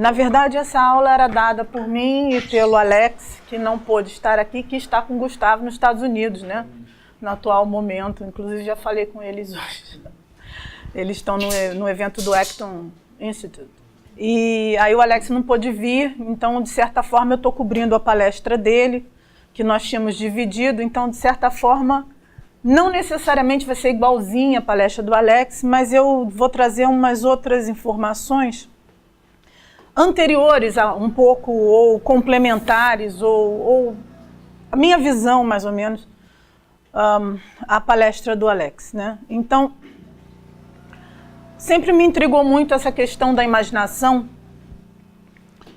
Na verdade, essa aula era dada por mim e pelo Alex, que não pôde estar aqui, que está com o Gustavo nos Estados Unidos, né? No atual momento. Inclusive, já falei com eles hoje. Eles estão no evento do Acton Institute. E aí o Alex não pôde vir, então, de certa forma, eu estou cobrindo a palestra dele, que nós tínhamos dividido. Então, de certa forma, não necessariamente vai ser igualzinha a palestra do Alex, mas eu vou trazer umas outras informações anteriores a um pouco, ou complementares, ou a minha visão, mais ou menos, à palestra do Alex, né? Então, sempre me intrigou muito essa questão da imaginação,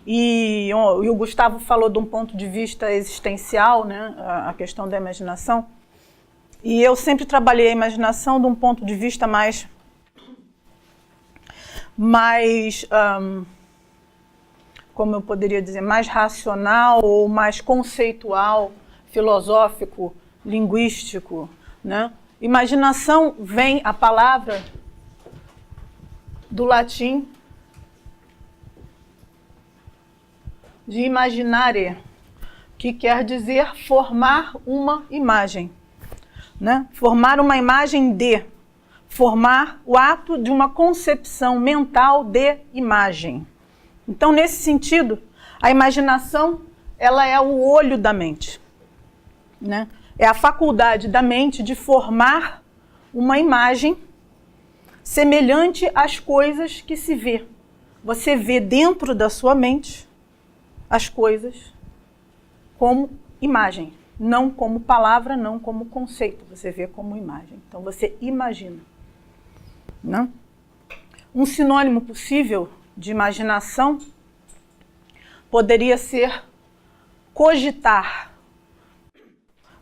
e o Gustavo falou de um ponto de vista existencial, né, a questão da imaginação, e eu sempre trabalhei a imaginação de um ponto de vista mais como eu poderia dizer, mais racional ou mais conceitual, filosófico, linguístico, né? Imaginação vem, a palavra do latim de imaginare, que quer dizer formar uma imagem, né? Formar uma imagem de, formar o ato de uma concepção mental de imagem. Então, nesse sentido, a imaginação, ela é o olho da mente, né? É a faculdade da mente de formar uma imagem semelhante às coisas que se vê. Você vê dentro da sua mente as coisas como imagem, não como palavra, não como conceito. Você vê como imagem. Então, você imagina, né? Um sinônimo possível de imaginação poderia ser cogitar,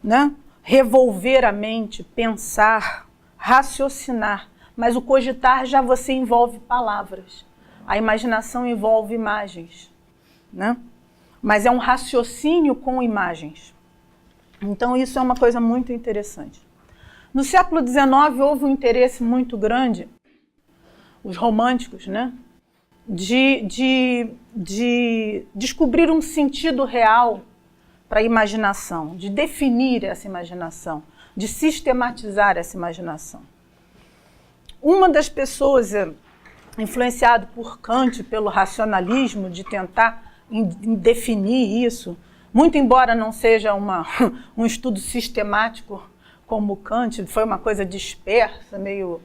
né? Revolver a mente, pensar, raciocinar. Mas o cogitar já você envolve palavras. A imaginação envolve imagens, né? Mas é um raciocínio com imagens. Então isso é uma coisa muito interessante. No século XIX houve um interesse muito grande, os românticos, né? De descobrir um sentido real para a imaginação, de definir essa imaginação, de sistematizar essa imaginação. Uma das pessoas influenciada por Kant, pelo racionalismo, de tentar definir isso, muito embora não seja um estudo sistemático como Kant, foi uma coisa dispersa, meio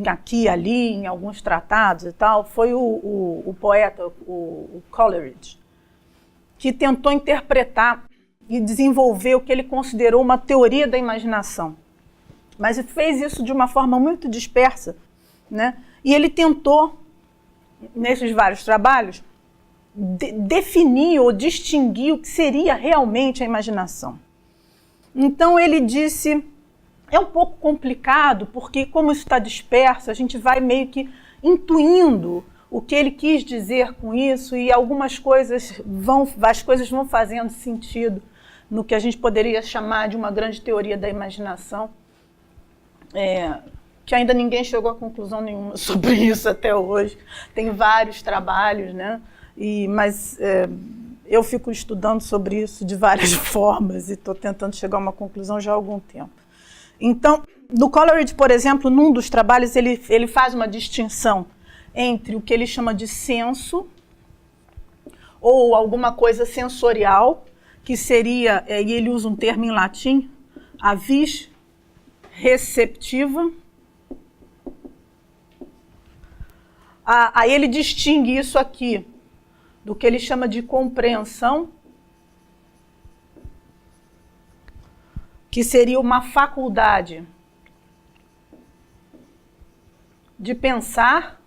aqui e ali, em alguns tratados e tal, foi o poeta, o Coleridge, que tentou interpretar e desenvolver o que ele considerou uma teoria da imaginação. Mas ele fez isso de uma forma muito dispersa, né? E ele tentou, nesses vários trabalhos, definir ou distinguir o que seria realmente a imaginação. Então ele disse, é um pouco complicado, porque como isso está disperso, a gente vai meio que intuindo o que ele quis dizer com isso, e algumas coisas as coisas vão fazendo sentido no que a gente poderia chamar de uma grande teoria da imaginação, que ainda ninguém chegou a conclusão nenhuma sobre isso até hoje. Tem vários trabalhos, né? Mas eu fico estudando sobre isso de várias formas e estou tentando chegar a uma conclusão já há algum tempo. Então, no Coleridge, por exemplo, num dos trabalhos, ele faz uma distinção entre o que ele chama de senso, ou alguma coisa sensorial, que seria, e ele usa um termo em latim, a vis receptiva. Aí ele distingue isso aqui do que ele chama de compreensão, que seria uma faculdade de pensar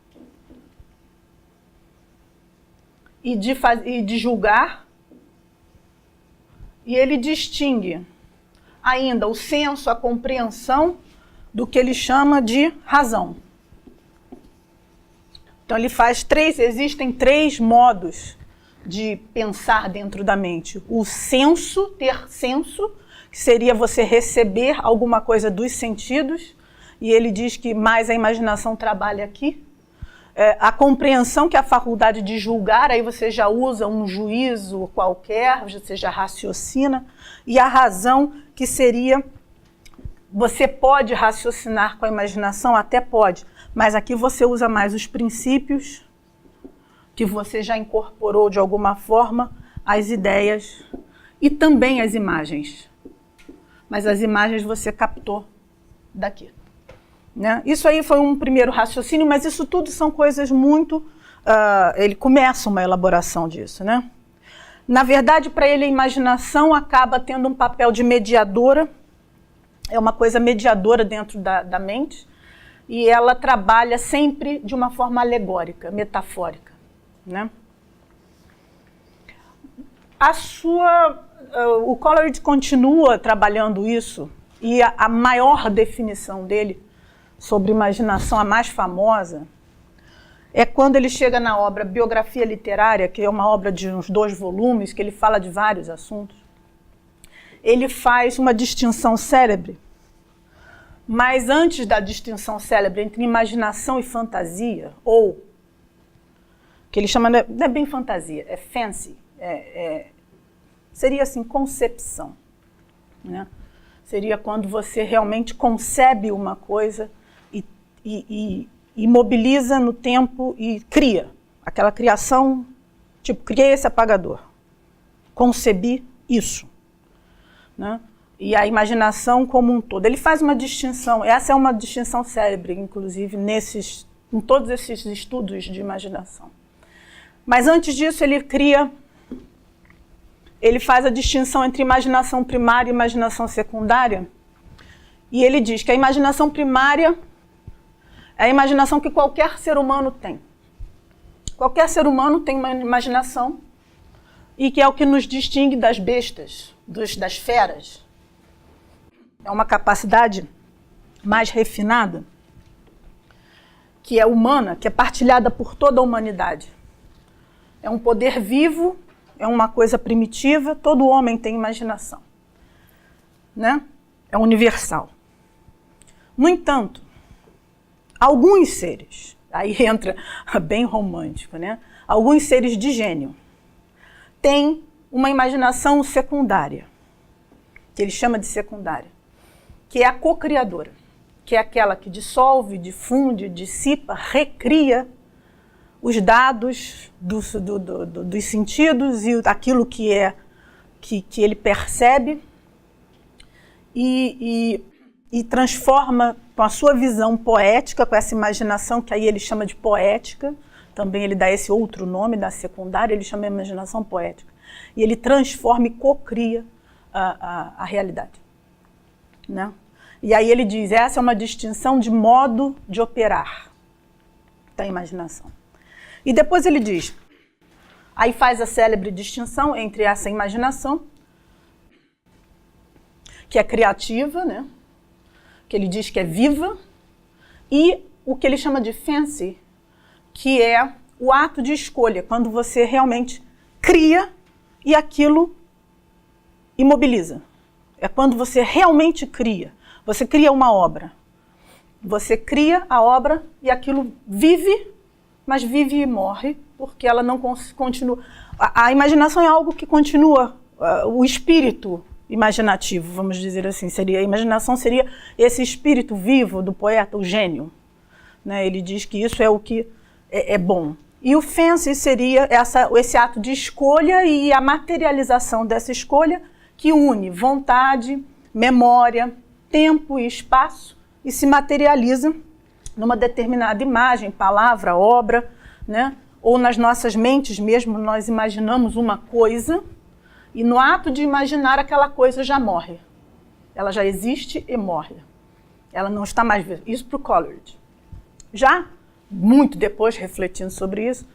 e de julgar, e ele distingue ainda o senso, a compreensão, do que ele chama de razão. Então ele faz existem três modos de pensar dentro da mente. O senso, ter senso, que seria você receber alguma coisa dos sentidos, e ele diz que mais a imaginação trabalha aqui. a compreensão, que é a faculdade de julgar, aí você já usa um juízo qualquer, você já raciocina, e a razão, que seria, você pode raciocinar com a imaginação, até pode, mas aqui você usa mais os princípios, que você já incorporou de alguma forma, as ideias e também as imagens. Mas as imagens você captou daqui. Né? Isso aí foi um primeiro raciocínio, mas isso tudo são coisas muito... ele começa uma elaboração disso. Né? Na verdade, para ele, a imaginação acaba tendo um papel de mediadora, é uma coisa mediadora dentro da mente, e ela trabalha sempre de uma forma alegórica, metafórica. Né? O Coleridge continua trabalhando isso, e a maior definição dele sobre imaginação, a mais famosa, é quando ele chega na obra Biografia Literária, que é uma obra de uns 2 volumes, que ele fala de vários assuntos. Ele faz uma distinção célebre, mas antes da distinção célebre entre imaginação e fantasia, ou que ele chama, não é bem fantasia, é fancy, seria assim, concepção. Né? Seria quando você realmente concebe uma coisa e mobiliza no tempo e cria. Aquela criação, tipo, criei esse apagador, concebi isso. Né? E a imaginação como um todo. Ele faz uma distinção, essa é uma distinção célebre, inclusive, em todos esses estudos de imaginação. Mas antes disso, ele faz a distinção entre imaginação primária e imaginação secundária, e ele diz que a imaginação primária é a imaginação que qualquer ser humano tem. Qualquer ser humano tem uma imaginação, e que é o que nos distingue das bestas, das feras. É uma capacidade mais refinada, que é humana, que é partilhada por toda a humanidade. É um poder vivo, é uma coisa primitiva, todo homem tem imaginação. Né? É universal. No entanto, alguns seres, aí entra bem romântico, né? Alguns seres de gênio têm uma imaginação secundária, que ele chama de secundária, que é a co-criadora, que é aquela que dissolve, difunde, dissipa, recria os dados dos sentidos e aquilo que ele percebe e transforma com a sua visão poética, com essa imaginação que aí ele chama de poética, também ele dá esse outro nome da secundária, ele chama de imaginação poética. E ele transforma e cocria a realidade. Né? E aí ele diz, essa é uma distinção de modo de operar da imaginação. E depois ele diz, aí faz a célebre distinção entre essa imaginação, que é criativa, né? Que ele diz que é viva, e o que ele chama de fancy, que é o ato de escolha, quando você realmente cria e aquilo imobiliza. É quando você realmente cria. Você cria uma obra. Você cria a obra e aquilo vive, mas vive e morre, porque ela não continua. A imaginação é algo que continua, o espírito imaginativo, vamos dizer assim, a imaginação seria esse espírito vivo do poeta, o gênio. Né? Ele diz que isso é o que é bom. E o fancy seria esse ato de escolha e a materialização dessa escolha que une vontade, memória, tempo e espaço e se materializa numa determinada imagem, palavra, obra, né? Ou nas nossas mentes mesmo, nós imaginamos uma coisa e no ato de imaginar aquela coisa já morre. Ela já existe e morre. Ela não está mais viva. Isso para o Coleridge. Já, muito depois, refletindo sobre isso,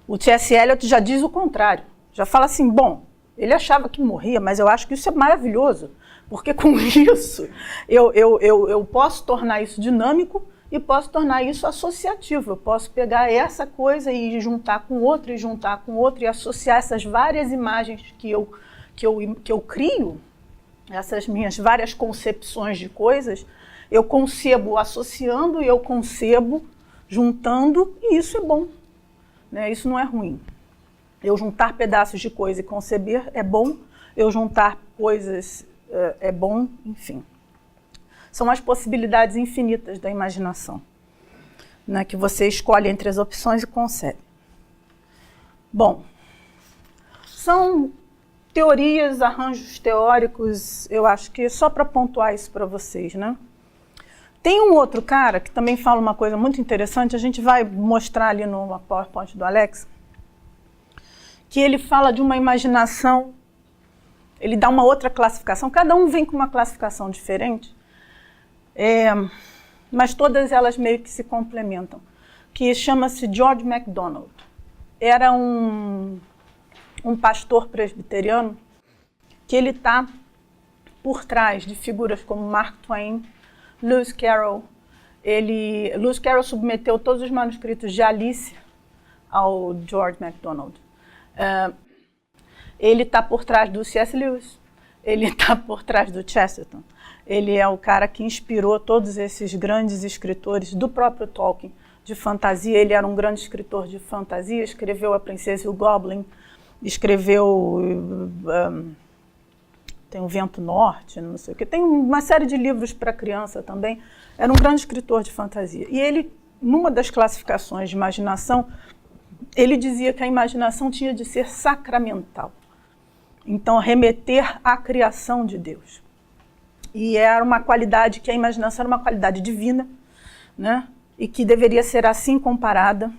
o T.S. Eliot já diz o contrário. Já fala assim, bom, ele achava que morria, mas eu acho que isso é maravilhoso, porque com isso eu posso tornar isso dinâmico e posso tornar isso associativo. Eu posso pegar essa coisa e juntar com outra, e associar essas várias imagens que eu crio, essas minhas várias concepções de coisas, eu concebo associando e eu concebo juntando, e isso é bom, né? Isso não é ruim. Eu juntar pedaços de coisa e conceber é bom, eu juntar coisas é bom, enfim. São as possibilidades infinitas da imaginação, né, que você escolhe entre as opções e concebe. Bom, são teorias, arranjos teóricos, eu acho que só para pontuar isso para vocês, né? Tem um outro cara que também fala uma coisa muito interessante, a gente vai mostrar ali no PowerPoint do Alex, que ele fala de uma imaginação, ele dá uma outra classificação, cada um vem com uma classificação diferente, mas todas elas meio que se complementam, que chama-se George MacDonald. Era um pastor presbiteriano que ele está por trás de figuras como Mark Twain, Lewis Carroll. Lewis Carroll submeteu todos os manuscritos de Alice ao George MacDonald. Ele está por trás do C.S. Lewis, ele está por trás do Chesterton. Ele é o cara que inspirou todos esses grandes escritores, do próprio Tolkien, de fantasia. Ele era um grande escritor de fantasia, escreveu A Princesa e o Goblin, escreveu tem O Vento Norte, não sei o que, tem uma série de livros para criança também. Era um grande escritor de fantasia. E ele, numa das classificações de imaginação, ele dizia que a imaginação tinha de ser sacramental. Então, remeter à criação de Deus. E era uma qualidade, que a imaginação era uma qualidade divina, né? E que deveria ser assim comparada,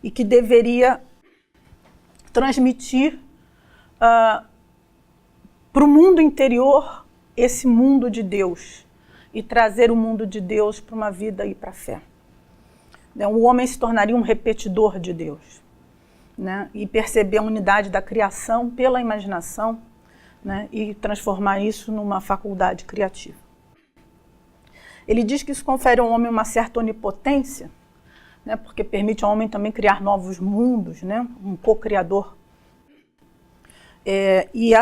e que deveria transmitir para o mundo interior esse mundo de Deus, e trazer o mundo de Deus para uma vida e para a fé. O homem se tornaria um repetidor de Deus, né? E perceber a unidade da criação pela imaginação, né? E transformar isso numa faculdade criativa. Ele diz que isso confere ao homem uma certa onipotência, né? Porque permite ao homem também criar novos mundos, né? Um co-criador. E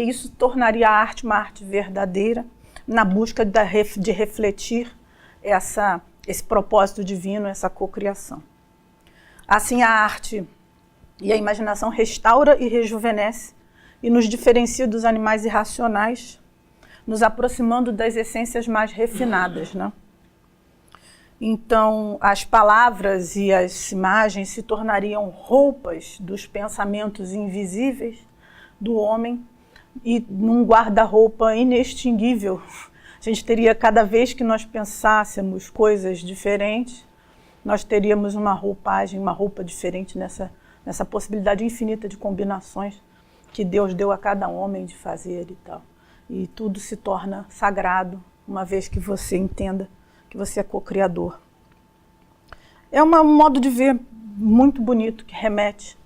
isso tornaria a arte uma arte verdadeira, na busca de refletir esse propósito divino, essa cocriação. Assim, a arte e a imaginação restaura e rejuvenesce e nos diferencia dos animais irracionais, nos aproximando das essências mais refinadas, né? Então, as palavras e as imagens se tornariam roupas dos pensamentos invisíveis do homem e num guarda-roupa inextinguível. A gente teria, cada vez que nós pensássemos coisas diferentes, nós teríamos uma roupagem, uma roupa diferente nessa possibilidade infinita de combinações que Deus deu a cada homem de fazer e tal. E tudo se torna sagrado, uma vez que você entenda que você é co-criador. É um modo de ver muito bonito, que remete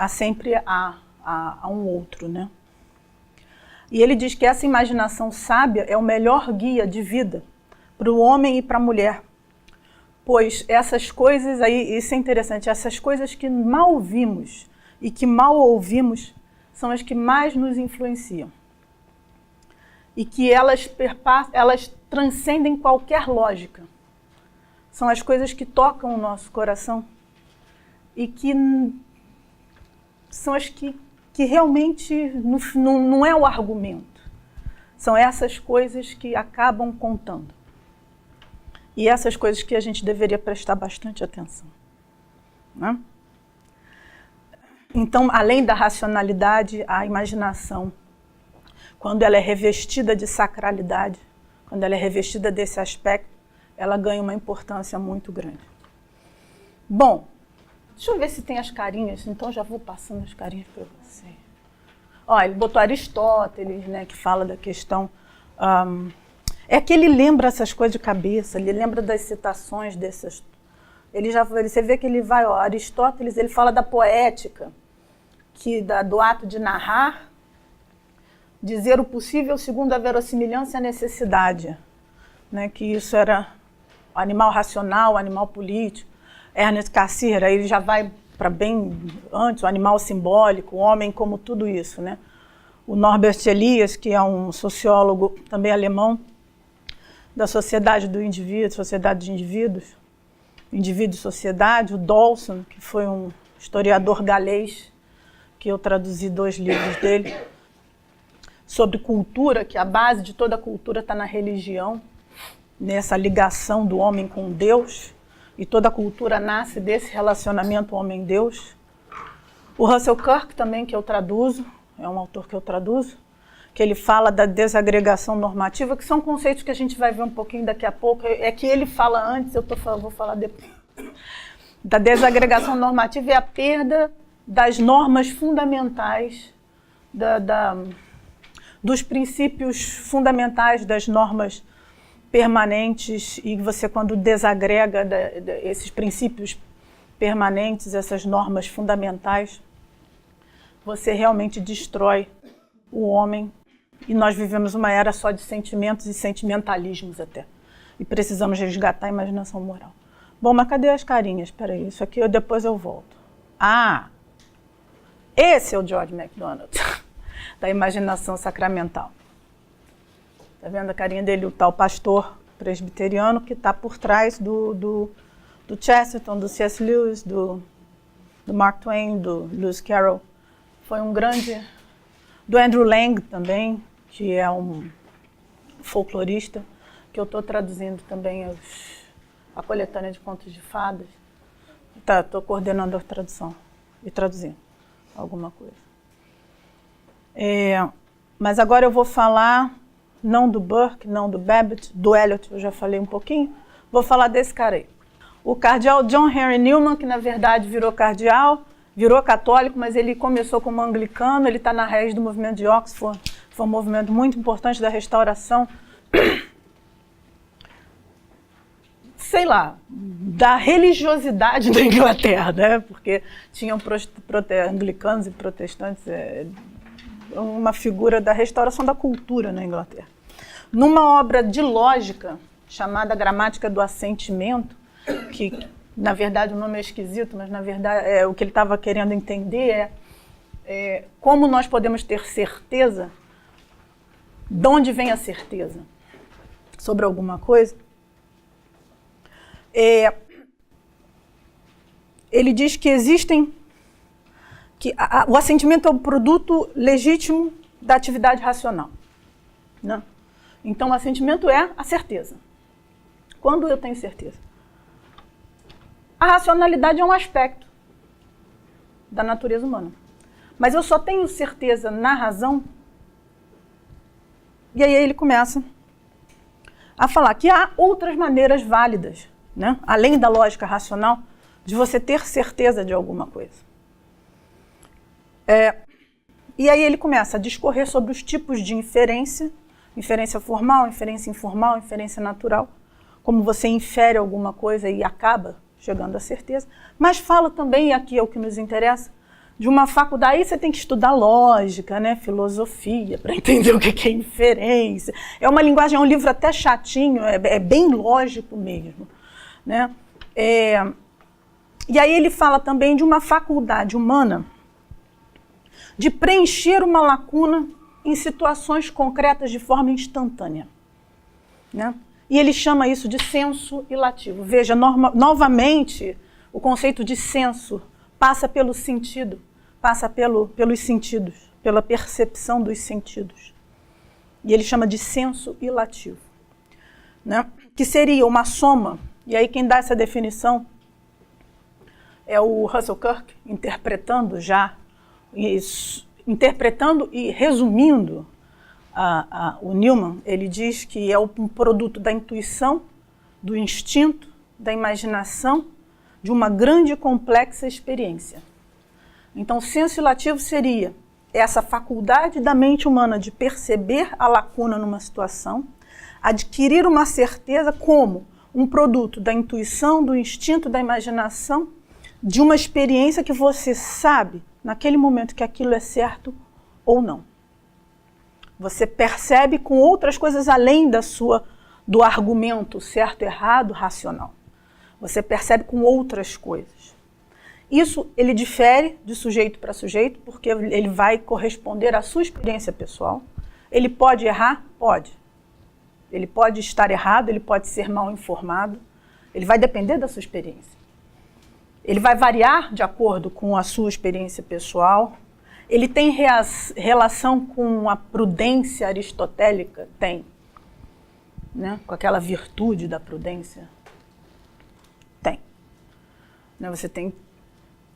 sempre a um outro, né? E ele diz que essa imaginação sábia é o melhor guia de vida para o homem e para a mulher. Pois essas coisas aí, isso é interessante, essas coisas que mal vimos e que mal ouvimos são as que mais nos influenciam. E que elas transcendem qualquer lógica. São as coisas que tocam o nosso coração e que são as que realmente não é o argumento. São essas coisas que acabam contando. E essas coisas que a gente deveria prestar bastante atenção, né? Então, além da racionalidade, a imaginação, quando ela é revestida de sacralidade, quando ela é revestida desse aspecto, ela ganha uma importância muito grande. Bom, deixa eu ver se tem as carinhas, então já vou passando as carinhas para você. Ó, ele botou Aristóteles, né, que fala da questão... é que ele lembra essas coisas de cabeça, ele lembra das citações dessas... Você vê que ele vai... Ó, Aristóteles, ele fala da poética, do ato de narrar, dizer o possível segundo a verossimilhança e a necessidade, né, que isso era o animal racional, o animal político. Ernest Cassirer, aí ele já vai para bem antes, o animal simbólico, o homem como tudo isso, né? O Norbert Elias, que é um sociólogo também alemão, da sociedade do indivíduo, sociedade de indivíduos, Indivíduo e Sociedade, o Dawson, que foi um historiador galês, que eu traduzi 2 livros dele, sobre cultura, que a base de toda a cultura está na religião, nessa ligação do homem com Deus, e toda a cultura nasce desse relacionamento homem-Deus. O Russell Kirk também, que eu traduzo, é um autor que eu traduzo, que ele fala da desagregação normativa, que são conceitos que a gente vai ver um pouquinho daqui a pouco. É que ele fala antes, vou falar depois. Da desagregação normativa é a perda das normas fundamentais, dos princípios fundamentais das normas permanentes, e você, quando desagrega esses princípios permanentes, essas normas fundamentais, você realmente destrói o homem. E nós vivemos uma era só de sentimentos e sentimentalismos até. E precisamos resgatar a imaginação moral. Bom, mas cadê as carinhas? Espera aí, isso aqui depois eu volto. Ah, esse é o George MacDonald, da imaginação sacramental. Está vendo a carinha dele, o tal pastor presbiteriano que está por trás do Chesterton, do C.S. Lewis, do Mark Twain, do Lewis Carroll. Foi um grande... Do Andrew Lang também, que é um folclorista, que eu estou traduzindo também a coletânea de contos de fadas. Estou coordenando a tradução e traduzindo alguma coisa. Mas agora eu vou falar, não do Burke, não do Babbitt, do Eliot, eu já falei um pouquinho, vou falar desse cara aí. O cardeal John Henry Newman, que na verdade virou cardeal, virou católico, mas ele começou como anglicano, ele está na raiz do movimento de Oxford, foi um movimento muito importante da restauração, sei lá, da religiosidade da Inglaterra, né? Porque tinham anglicanos e protestantes, uma figura da restauração da cultura na Inglaterra. Numa obra de lógica, chamada Gramática do Assentimento, que na verdade o nome é esquisito, mas na verdade o que ele estava querendo entender é como nós podemos ter certeza, de onde vem a certeza sobre alguma coisa. Ele diz que o assentimento é o produto legítimo da atividade racional, né? Então o assentimento é a certeza. Quando eu tenho certeza? A racionalidade é um aspecto da natureza humana. Mas eu só tenho certeza na razão. E aí ele começa a falar que há outras maneiras válidas, né, além da lógica racional, de você ter certeza de alguma coisa. E aí ele começa a discorrer sobre os tipos de inferência, inferência formal, inferência informal, inferência natural, como você infere alguma coisa e acaba chegando à certeza, mas fala também, e aqui é o que nos interessa, de uma faculdade. Aí você tem que estudar lógica, né, filosofia, para entender o que é inferência. É uma linguagem, é um livro até chatinho, é bem lógico mesmo, né? E aí ele fala também de uma faculdade humana de preencher uma lacuna em situações concretas de forma instantânea, né? E ele chama isso de senso ilativo. Veja, novamente, o conceito de senso passa pelo sentido, passa pelos sentidos, pela percepção dos sentidos. E ele chama de senso ilativo, né? Que seria uma soma, e aí quem dá essa definição é o Russell Kirk, interpretando e resumindo o Newman. Ele diz que é um produto da intuição, do instinto, da imaginação, de uma grande e complexa experiência. Então, o senso ilativo seria essa faculdade da mente humana de perceber a lacuna numa situação, adquirir uma certeza como um produto da intuição, do instinto, da imaginação, de uma experiência que você sabe, naquele momento, que aquilo é certo ou não. Você percebe com outras coisas além do argumento certo, errado, racional. Você percebe com outras coisas. Isso ele difere de sujeito para sujeito, porque ele vai corresponder à sua experiência pessoal. Ele pode errar? Pode. Ele pode estar errado, ele pode ser mal informado, Ele vai depender da sua experiência. Ele vai variar de acordo com a sua experiência pessoal. Ele tem relação com a prudência aristotélica? Tem. Né? Com aquela virtude da prudência? Tem. Né? Você tem.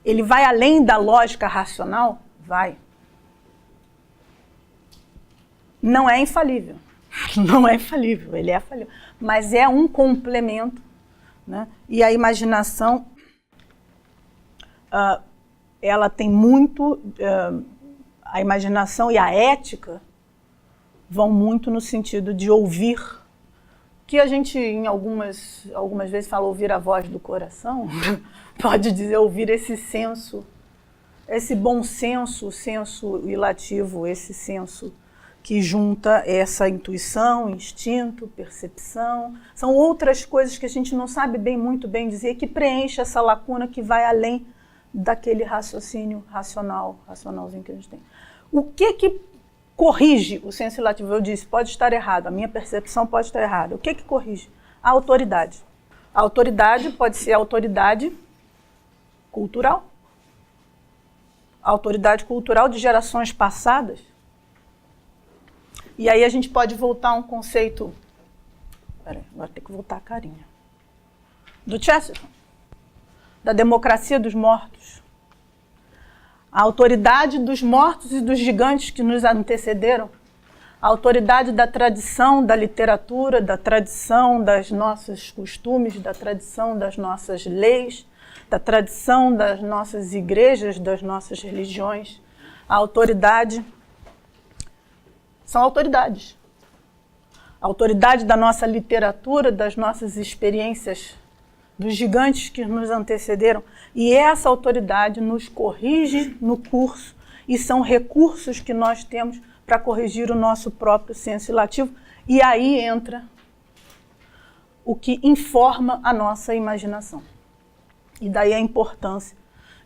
Ele vai além da lógica racional? Vai. Não é infalível. Não é infalível, ele é falível. Mas é um complemento, né? E a imaginação, ela tem muito... a imaginação e a ética vão muito no sentido de ouvir, que a gente, em algumas vezes, fala ouvir a voz do coração, pode dizer ouvir esse senso, esse bom senso, o senso ilativo, esse senso que junta essa intuição, instinto, percepção. São outras coisas que a gente não sabe muito bem dizer, que preenche essa lacuna que vai além daquele raciocínio racionalzinho que a gente tem. O que corrige o senso ilativo? Eu disse, pode estar errado, a minha percepção pode estar errada. O que corrige? A autoridade. A autoridade pode ser a autoridade cultural. A autoridade cultural de gerações passadas. E aí a gente pode voltar a um conceito... Peraí, agora tem que voltar a carinha. Do Chesterton. Da democracia dos mortos. A autoridade dos mortos e dos gigantes que nos antecederam. A autoridade da tradição, da literatura, da tradição das nossos costumes, da tradição das nossas leis, da tradição das nossas igrejas, das nossas religiões. A autoridade... São autoridades. A autoridade da nossa literatura, das nossas experiências, dos gigantes que nos antecederam. E essa autoridade nos corrige no curso e são recursos que nós temos para corrigir o nosso próprio senso ilativo. E aí entra o que informa a nossa imaginação. E daí a importância.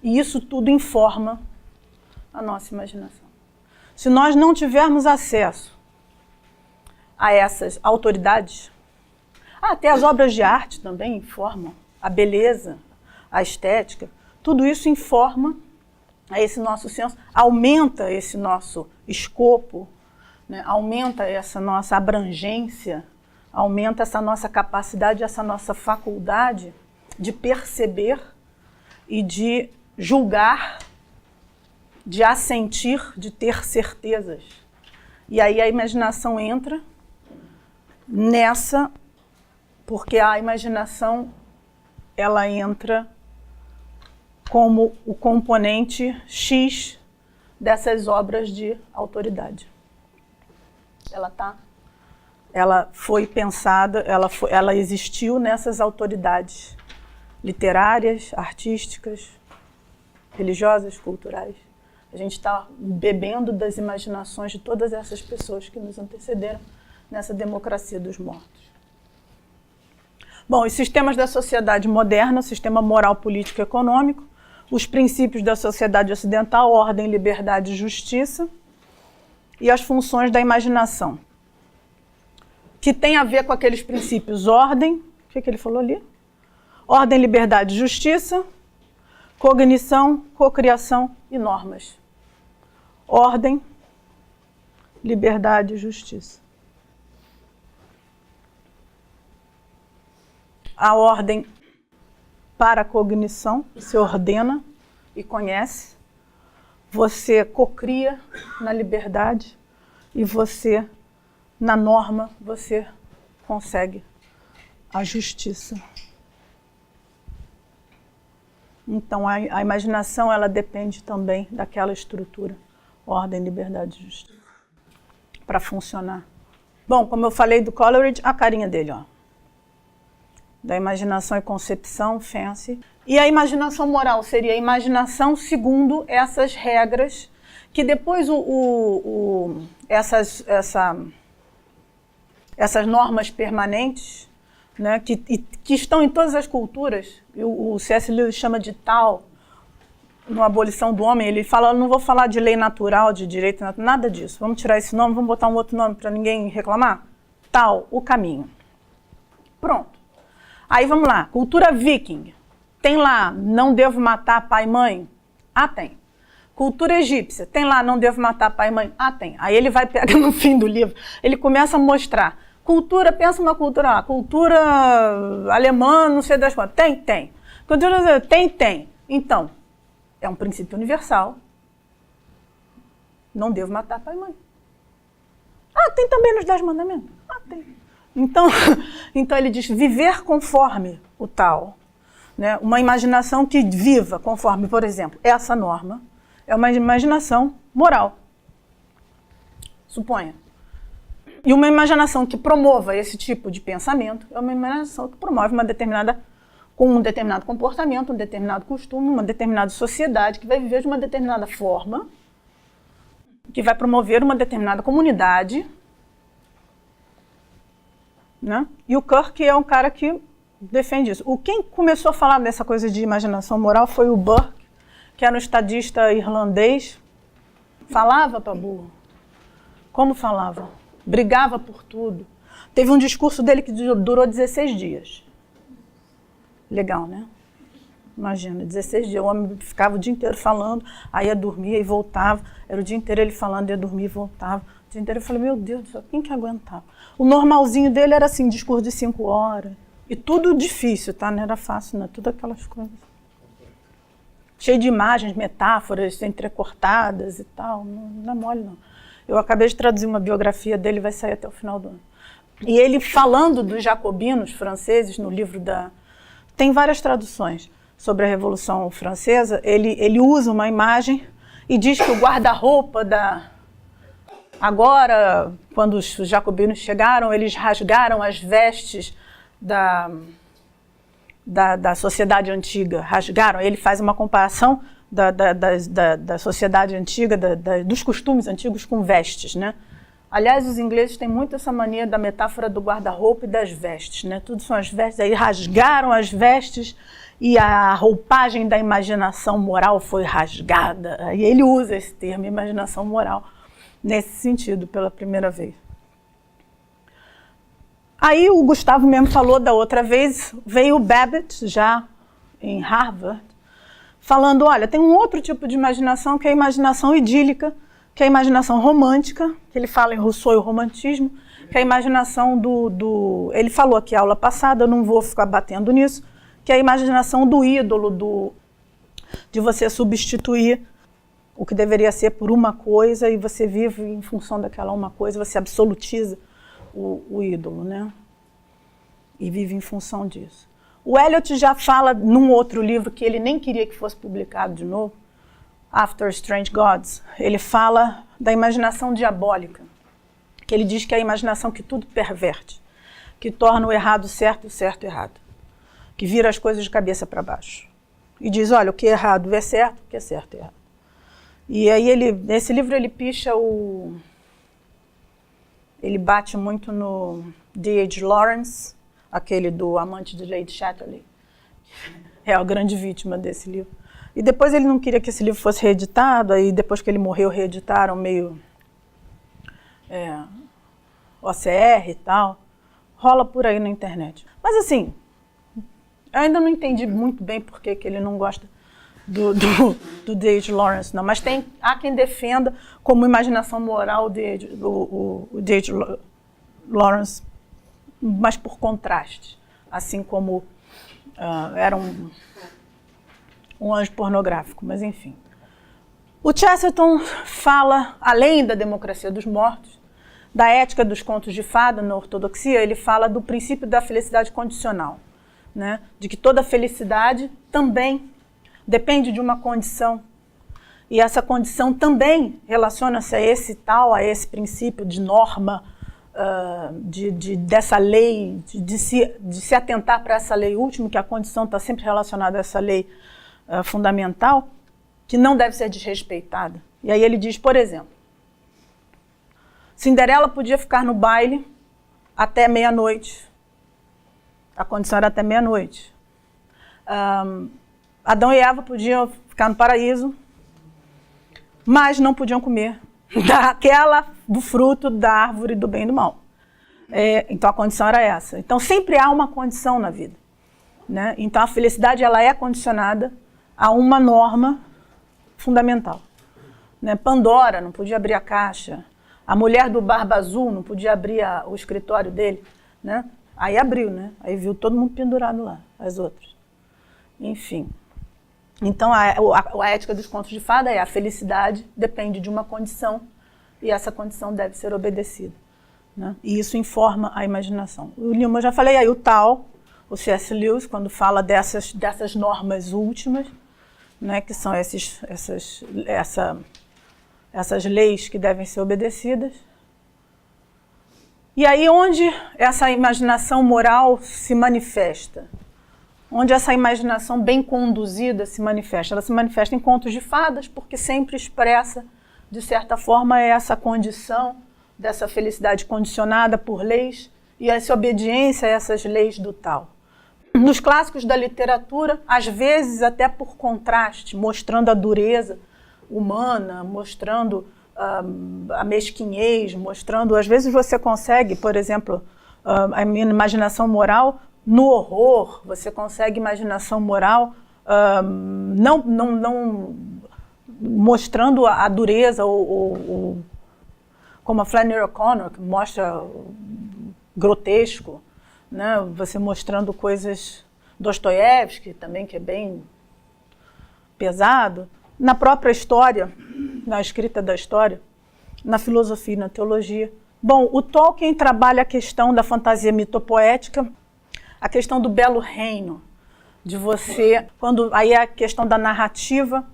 E isso tudo informa a nossa imaginação. Se nós não tivermos acesso a essas autoridades, até as obras de arte também informam, a beleza, a estética, tudo isso informa a esse nosso senso, aumenta esse nosso escopo, né? Aumenta essa nossa abrangência, aumenta essa nossa capacidade, essa nossa faculdade de perceber e de julgar, de assentir, de ter certezas. E aí a imaginação entra nessa, porque a imaginação, ela entra como o componente X dessas obras de autoridade. Ela foi pensada, ela existiu nessas autoridades literárias, artísticas, religiosas, culturais. A gente está bebendo das imaginações de todas essas pessoas que nos antecederam nessa democracia dos mortos. Bom, os sistemas da sociedade moderna, sistema moral, político e econômico, os princípios da sociedade ocidental, ordem, liberdade e justiça, e as funções da imaginação, que tem a ver com aqueles princípios ordem, o que ele falou ali? Ordem, liberdade e justiça, cognição, cocriação e normas. Ordem, liberdade e justiça. A ordem para a cognição, você ordena e conhece, você cocria na liberdade e você, na norma, você consegue a justiça. Então, a imaginação, ela depende também daquela estrutura, ordem, liberdade e justiça, para funcionar. Bom, como eu falei do Coleridge, a carinha dele, ó. Da imaginação e concepção, fancy. E a imaginação moral seria a imaginação segundo essas regras, que depois essas normas permanentes, né, que estão em todas as culturas, o C.S. Lewis chama de Tao, no Abolição do Homem, ele fala, não vou falar de lei natural, de direito natural, nada disso, vamos tirar esse nome, vamos botar um outro nome para ninguém reclamar? Tao, o caminho. Pronto. Aí vamos lá, cultura viking. Tem lá, não devo matar pai e mãe? Ah, tem. Cultura egípcia. Tem lá, não devo matar pai e mãe? Ah, tem. Aí ele vai pegar no fim do livro, ele começa a mostrar. Cultura, pensa uma cultura lá, cultura alemã, não sei das quantas. Tem, tem. Cultura, tem, tem. Então, é um princípio universal. Não devo matar pai e mãe. Ah, tem também nos 10 mandamentos? Ah, tem. Então, então ele diz, viver conforme o tal. Né? Uma imaginação que viva conforme, por exemplo, essa norma, é uma imaginação moral. Suponha. E uma imaginação que promova esse tipo de pensamento é uma imaginação que promove uma determinada, com um determinado comportamento, um determinado costume, uma determinada sociedade que vai viver de uma determinada forma, que vai promover uma determinada comunidade. Né? E o Kirk é um cara que defende isso. Quem começou a falar dessa coisa de imaginação moral foi o Burke, que era um estadista irlandês. Falava para burro. Como falava? Brigava por tudo. Teve um discurso dele que durou 16 dias. Legal, né? Imagina, 16 dias. O homem ficava o dia inteiro falando, aí ia dormir e voltava. Era o dia inteiro ele falando, ia dormir e voltava. O dia inteiro eu falei, meu Deus do céu, quem que aguentava? O normalzinho dele era assim, discurso de 5 horas. E tudo difícil, tá? Não era fácil, não. Tudo aquelas coisas. Cheio de imagens, metáforas entrecortadas e tal. Não é mole, não. Eu acabei de traduzir uma biografia dele, vai sair até o final do ano. E ele falando dos jacobinos franceses no livro da... Tem várias traduções sobre a Revolução Francesa. Ele usa uma imagem e diz que o guarda-roupa da... Agora, quando os jacobinos chegaram, eles rasgaram as vestes da sociedade antiga. Rasgaram. Ele faz uma comparação da sociedade antiga, dos costumes antigos com vestes, né? Aliás, os ingleses têm muito essa mania da metáfora do guarda-roupa e das vestes, né? Tudo são as vestes. Aí rasgaram as vestes e a roupagem da imaginação moral foi rasgada. E ele usa esse termo, imaginação moral, nesse sentido, pela primeira vez. Aí o Gustavo mesmo falou da outra vez, veio o Babbitt, já em Harvard, falando, olha, tem um outro tipo de imaginação, que é a imaginação idílica, que é a imaginação romântica, que ele fala em Rousseau e o romantismo, que é a imaginação ele falou aqui a aula passada, eu não vou ficar batendo nisso, que é a imaginação do ídolo, de você substituir o que deveria ser por uma coisa e você vive em função daquela uma coisa, você absolutiza o ídolo, né? E vive em função disso. O Eliot já fala num outro livro que ele nem queria que fosse publicado de novo, After Strange Gods, ele fala da imaginação diabólica, que ele diz que é a imaginação que tudo perverte, que torna o errado certo e o certo errado, que vira as coisas de cabeça para baixo. E diz, olha, o que é errado é certo, o que é certo é errado. E aí nesse livro ele picha ele bate muito no D.H. Lawrence, aquele do Amante de Lady Chatterley, é a grande vítima desse livro. E depois ele não queria que esse livro fosse reeditado, aí depois que ele morreu reeditaram meio OCR e tal, rola por aí na internet. Mas assim, eu ainda não entendi muito bem por que ele não gosta do D.H. Lawrence, não. Mas há quem defenda como imaginação moral o D.H. Lawrence, mas por contraste, assim como era um anjo pornográfico, mas enfim. O Chesterton fala, além da democracia dos mortos, da ética dos contos de fada na ortodoxia, ele fala do princípio da felicidade condicional, né? De que toda felicidade também depende de uma condição, e essa condição também relaciona-se a esse princípio de norma, dessa lei, de se atentar para essa lei última, que a condição está sempre relacionada a essa lei fundamental, que não deve ser desrespeitada. E aí ele diz, por exemplo, Cinderela podia ficar no baile até meia-noite. A condição era até meia-noite. Adão e Eva podiam ficar no paraíso, mas não podiam comer do fruto da árvore do bem e do mal. Então a condição era essa. Então sempre há uma condição na vida. né? Então a felicidade ela é condicionada a uma norma fundamental, né? Pandora não podia abrir a caixa, a mulher do Barba Azul não podia abrir o escritório dele, né? Aí abriu, né? Aí viu todo mundo pendurado lá, as outras. Enfim. Então a ética dos contos de fada é a felicidade depende de uma condição e essa condição deve ser obedecida, né? E isso informa a imaginação. O Newman, eu já falei aí, o Tal, o C.S. Lewis, quando fala dessas normas últimas, né, que são essas leis que devem ser obedecidas. E aí onde essa imaginação moral se manifesta? Onde essa imaginação bem conduzida se manifesta? Ela se manifesta em contos de fadas, porque sempre expressa, de certa forma, essa condição dessa felicidade condicionada por leis e essa obediência a essas leis do tal. Nos clássicos da literatura, às vezes até por contraste, mostrando a dureza humana, mostrando a mesquinhez, mostrando... Às vezes você consegue, por exemplo, a imaginação moral no horror, você consegue imaginação moral não mostrando a dureza, como a Flannery O'Connor, que mostra grotesco, né? Você mostrando coisas Dostoiévski também, que é bem pesado. Na própria história, na escrita da história, na filosofia e na teologia. Bom, o Tolkien trabalha a questão da fantasia mitopoética, a questão do belo reino, de você, aí é a questão da narrativa,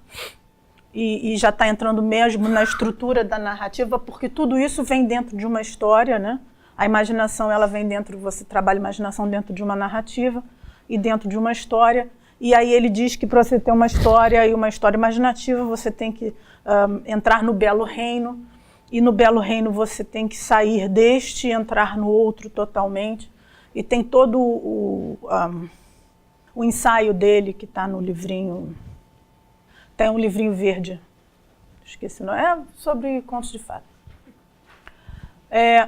e já está entrando mesmo na estrutura da narrativa, porque tudo isso vem dentro de uma história, né? A imaginação, ela vem dentro, você trabalha a imaginação dentro de uma narrativa e dentro de uma história, e aí ele diz que para você ter uma história e uma história imaginativa, você tem que entrar no belo reino, e no belo reino você tem que sair deste e entrar no outro totalmente, e tem todo o ensaio dele que está no livrinho, tem um livrinho verde, esqueci o nome, é sobre contos de fadas.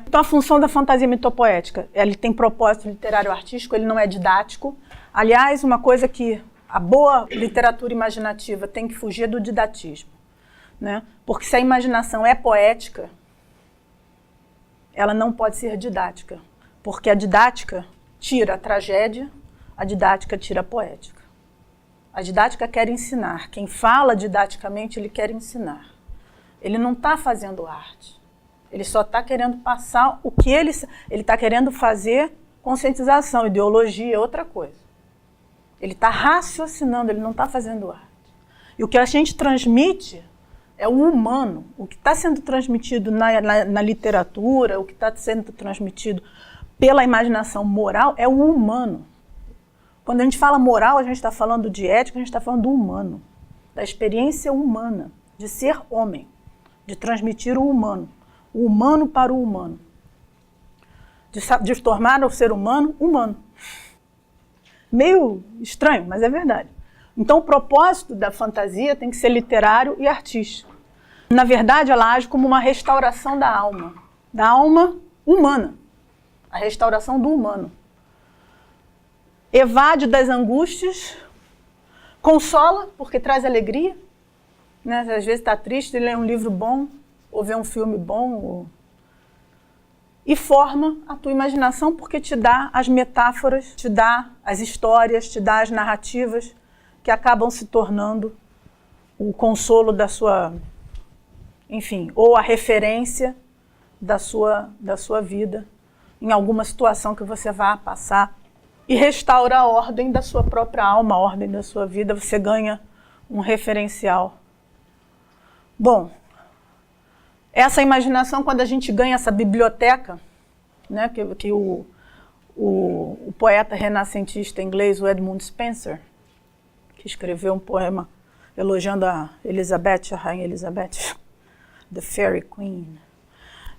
Então a função da fantasia mitopoética, ele tem propósito literário artístico, ele não é didático. Aliás, uma coisa que a boa literatura imaginativa tem que fugir do didatismo, né? Porque se a imaginação é poética, ela não pode ser didática, porque a didática tira a tragédia, a didática tira a poética. A didática quer ensinar. Quem fala didaticamente, ele quer ensinar. Ele não está fazendo arte. Ele só está querendo passar o que ele está querendo fazer conscientização, ideologia, outra coisa. Ele está raciocinando, ele não está fazendo arte. E o que a gente transmite é o humano. O que está sendo transmitido na literatura, o que está sendo transmitido pela imaginação moral é o humano. Quando a gente fala moral, a gente está falando de ética, a gente está falando do humano, da experiência humana, de ser homem, de transmitir o humano para o humano, de tornar o ser humano humano. Meio estranho, mas é verdade. Então o propósito da fantasia tem que ser literário e artístico. Na verdade, ela age como uma restauração da alma humana, a restauração do humano. Evade das angústias, consola, porque traz alegria, né? Às vezes está triste, lê um livro bom, ou vê um filme bom, e forma a tua imaginação, porque te dá as metáforas, te dá as histórias, te dá as narrativas, que acabam se tornando o consolo da sua, enfim, ou a referência da sua vida, em alguma situação que você vá passar, e restaura a ordem da sua própria alma, a ordem da sua vida, você ganha um referencial. Bom, essa imaginação, quando a gente ganha essa biblioteca, né, que o poeta renascentista inglês, o Edmund Spenser, que escreveu um poema elogiando a Elizabeth, a Rainha Elizabeth, The Fairy Queen,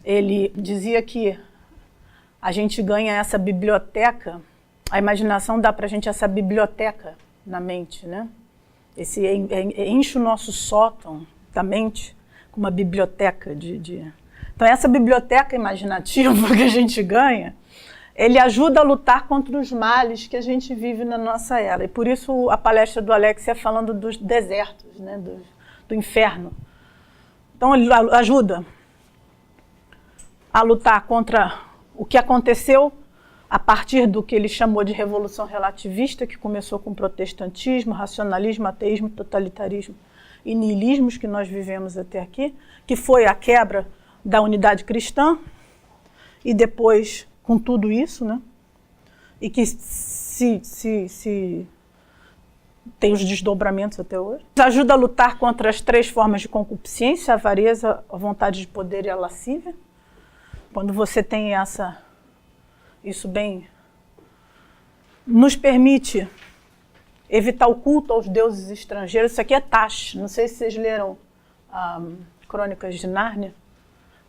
ele dizia que a gente ganha essa biblioteca. A imaginação dá para a gente essa biblioteca na mente, né? Enche o nosso sótão da mente com uma biblioteca Então essa biblioteca imaginativa que a gente ganha, ele ajuda a lutar contra os males que a gente vive na nossa era. E por isso a palestra do Alex é falando dos desertos, né, do inferno. Então ele ajuda a lutar contra o que aconteceu a partir do que ele chamou de revolução relativista, que começou com o protestantismo, racionalismo, ateísmo, totalitarismo e niilismos que nós vivemos até aqui, que foi a quebra da unidade cristã, e depois com tudo isso, né? E que se tem os desdobramentos até hoje. Ajuda a lutar contra as 3 formas de concupiscência: a avareza, a vontade de poder e a lascívia. Quando você tem isso bem, nos permite evitar o culto aos deuses estrangeiros. Isso aqui é Tash. Não sei se vocês leram Crônicas de Nárnia.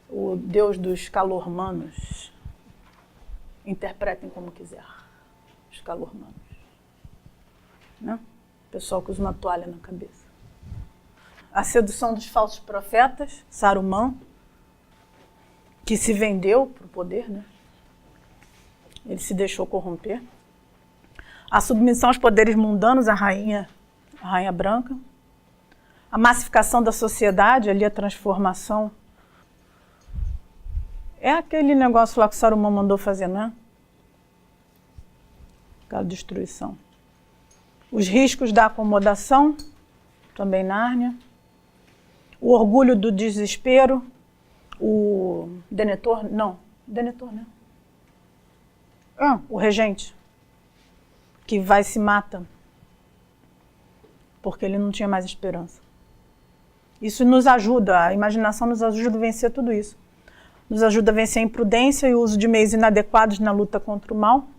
O deus dos calormanos. Interpretem como quiser. Os calormanos. Né? O pessoal que usa uma toalha na cabeça. A sedução dos falsos profetas, Saruman, que se vendeu para o poder, né? Ele se deixou corromper. A submissão aos poderes mundanos, a rainha branca. A massificação da sociedade, ali a transformação. É aquele negócio lá que Saruman mandou fazer, né? Aquela destruição. Os riscos da acomodação, também Nárnia. O orgulho do desespero. O Denethor, não. Denethor, né? O regente, que vai e se mata, porque ele não tinha mais esperança. Isso nos ajuda, a imaginação nos ajuda a vencer tudo isso. Nos ajuda a vencer a imprudência e o uso de meios inadequados na luta contra o mal.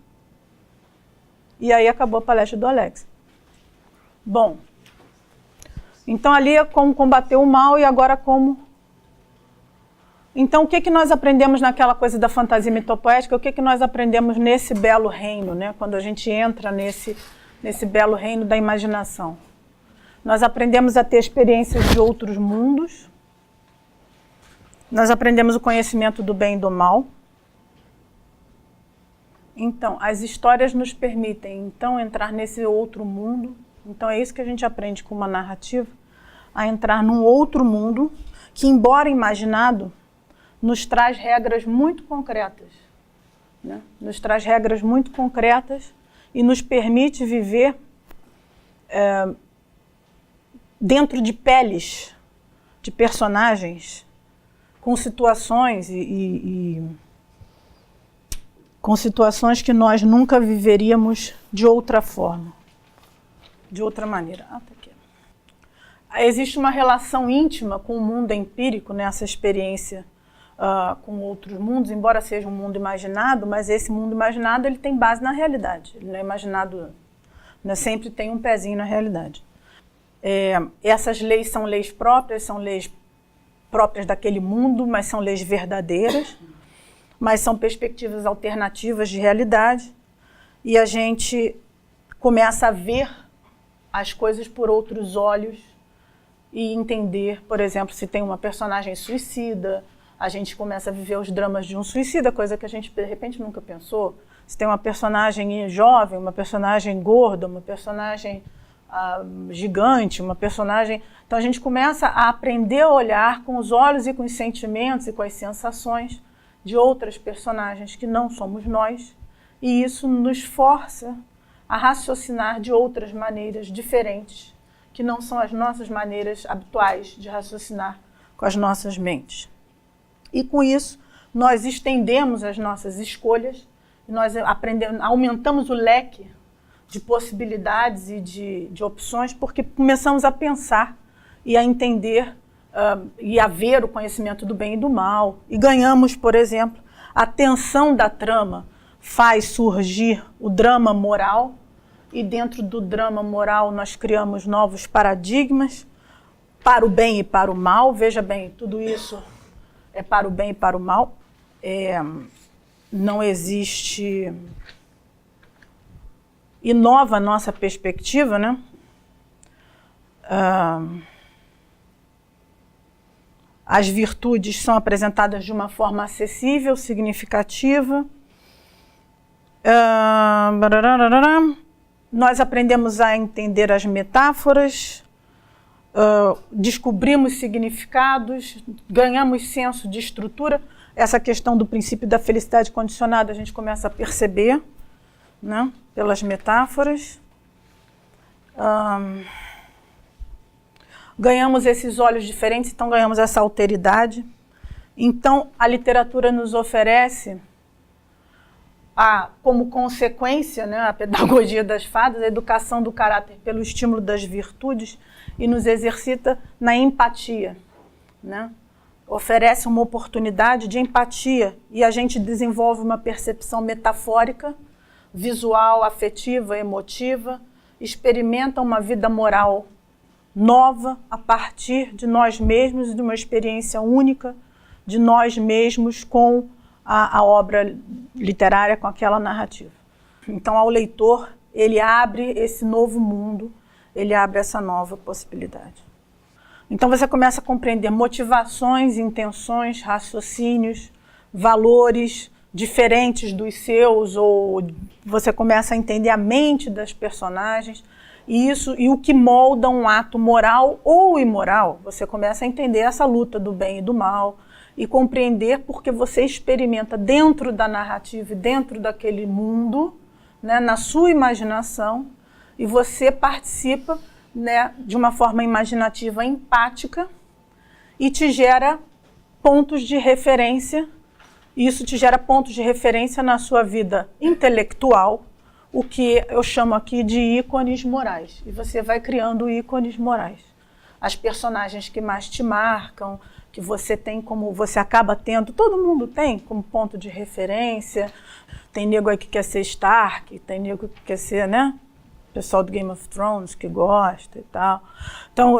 E aí acabou a palestra do Alex. Bom, então ali é como combater o mal e agora como... Então, o que nós aprendemos naquela coisa da fantasia mitopoética? O que nós aprendemos nesse belo reino, né? Quando a gente entra nesse belo reino da imaginação? Nós aprendemos a ter experiências de outros mundos. Nós aprendemos o conhecimento do bem e do mal. Então, as histórias nos permitem, então, entrar nesse outro mundo. Então, é isso que a gente aprende com uma narrativa, a entrar num outro mundo que, embora imaginado, nos traz regras muito concretas, né? Nos traz regras muito concretas e nos permite viver dentro de peles de personagens com situações com situações que nós nunca viveríamos de outra forma, de outra maneira. Tá aqui. Existe uma relação íntima com o mundo empírico nessa experiência com outros mundos, embora seja um mundo imaginado, mas esse mundo imaginado ele tem base na realidade. Ele não é imaginado, né, sempre tem um pezinho na realidade. Essas leis são leis próprias daquele mundo, mas são leis verdadeiras, mas são perspectivas alternativas de realidade, e a gente começa a ver as coisas por outros olhos e entender, por exemplo, se tem uma personagem suicida, a gente começa a viver os dramas de um suicida, coisa que a gente, de repente, nunca pensou. Se tem uma personagem jovem, uma personagem gorda, uma personagem gigante, uma personagem... Então, a gente começa a aprender a olhar com os olhos e com os sentimentos e com as sensações de outras personagens que não somos nós, e isso nos força a raciocinar de outras maneiras diferentes, que não são as nossas maneiras habituais de raciocinar com as nossas mentes. E com isso, nós estendemos as nossas escolhas, nós aumentamos o leque de possibilidades e de opções, porque começamos a pensar e a entender e a ver o conhecimento do bem e do mal. E ganhamos, por exemplo, a tensão da trama faz surgir o drama moral, e dentro do drama moral nós criamos novos paradigmas para o bem e para o mal. Veja bem, tudo isso é para o bem e para o mal. Não existe... Inova a nossa perspectiva, né? As virtudes são apresentadas de uma forma acessível, significativa, Nós aprendemos a entender as metáforas, descobrimos significados, ganhamos senso de estrutura. Essa questão do princípio da felicidade condicionada a gente começa a perceber, né, pelas metáforas. Ganhamos esses olhos diferentes, então ganhamos essa alteridade. Então, a literatura nos oferece, como consequência, né, a pedagogia das fadas, a educação do caráter pelo estímulo das virtudes, e nos exercita na empatia, né? Oferece uma oportunidade de empatia e a gente desenvolve uma percepção metafórica, visual, afetiva, emotiva, experimenta uma vida moral nova a partir de nós mesmos, de uma experiência única de nós mesmos com a obra literária, com aquela narrativa. Então, ao leitor, ele abre esse novo mundo, ele abre essa nova possibilidade. Então você começa a compreender motivações, intenções, raciocínios, valores diferentes dos seus, ou você começa a entender a mente das personagens, e o que molda um ato moral ou imoral. Você começa a entender essa luta do bem e do mal, e compreender porque você experimenta dentro da narrativa e dentro daquele mundo, né, na sua imaginação, e você participa, né, de uma forma imaginativa empática e te gera pontos de referência. Isso te gera pontos de referência na sua vida intelectual, o que eu chamo aqui de ícones morais. E você vai criando ícones morais. As personagens que mais te marcam, que você tem como, você acaba tendo, todo mundo tem como ponto de referência. Tem nego aí que quer ser Stark, tem nego que quer ser, né? Pessoal do Game of Thrones que gosta e tal. Então,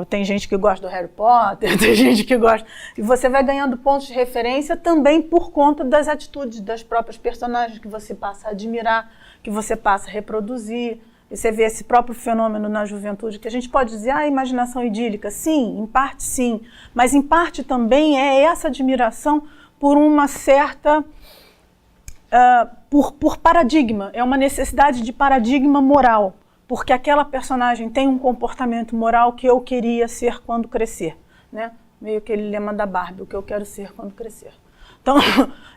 tem gente que gosta do Harry Potter, tem gente que gosta... E você vai ganhando pontos de referência também por conta das atitudes das próprias personagens que você passa a admirar, que você passa a reproduzir. E você vê esse próprio fenômeno na juventude, que a gente pode dizer, imaginação idílica. Sim, em parte sim. Mas em parte também é essa admiração por uma certa... por paradigma, é uma necessidade de paradigma moral, porque aquela personagem tem um comportamento moral que eu queria ser quando crescer, né? Meio aquele lema da Barbie, o que eu quero ser quando crescer. Então,